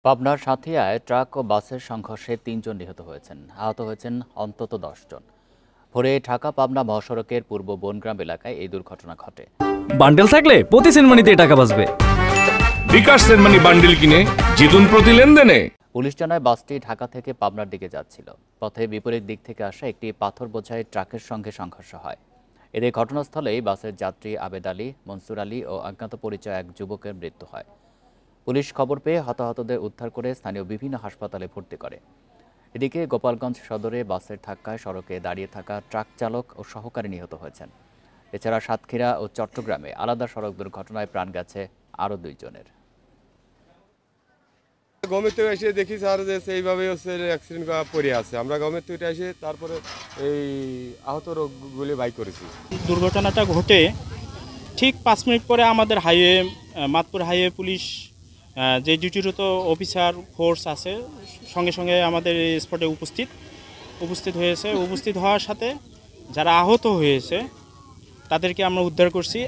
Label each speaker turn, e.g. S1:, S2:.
S1: পাবনার সাঁথিয়ায় ট্রাক ও বাসের সংঘর্ষে ৩ জন নিহত হয়েছেন, আহত হয়েছেন অন্তত ১০ জন। ভোরে ঢাকা পাবনা মহাসড়কের পূর্ব বনগ্রাম এলাকায় এই দুর্ঘটনা ঘটে।
S2: বান্ডেল থাকলে প্রতি সেনমানিতে টাকা বাঁচবে।
S3: বিকাশ সেনমানি বান্ডেল কিনে জিতুন প্রতি লেনদেনে।
S1: পুলিশ জানায় বাসটি ঢাকা থেকে পাবনার দিকে যাচ্ছিল। পথে বিপরীত দিক থেকে আসা একটি পাথর বোঝাই ট্রাকের সঙ্গে সংঘর্ষ হয়। এতে ঘটনাস্থলেই বাসের যাত্রী আবেদ আলী, মনসুর আলী ও অজ্ঞাত পরিচয় এক যুবকের মৃত্যু হয়। পুলিশ খবর পেয়ে হতাহতদের উদ্ধার করে স্থানীয় বিভিন্ন হাসপাতালে ভর্তি করে। এদিকে গোপালগঞ্জ সদরে বাসের ধাক্কায় সড়কে দাঁড়িয়ে থাকা ট্রাক চালক ও সহকারী নিহত হয়েছেন। এছাড়া সাতক্ষীরা ও চট্টগ্রামে আলাদা সড়ক দুর্ঘটনায় প্রাণ গেছে আরও 2 জনের।
S4: গমেতে এসে দেখি স্যার যে সেইভাবে হচ্ছে অ্যাক্সিডেন্ট পড়ে আছে। আমরা গমেতে উঠে এসে তারপরে এই আহত রোগগুলি বাই করেছি।
S5: দুর্ঘটনাটা ঘটে ঠিক 5 মিনিট পরে আমাদের হাইওয়ে মাদপুর হাইওয়ে পুলিশ যে ডিউটিরত অফিসার ফোর্স আছে সঙ্গে সঙ্গে আমাদের স্পটে উপস্থিত হয়েছে। উপস্থিত হওয়ার সাথে যারা আহত হয়েছে তাদেরকে আমরা উদ্ধার করছি।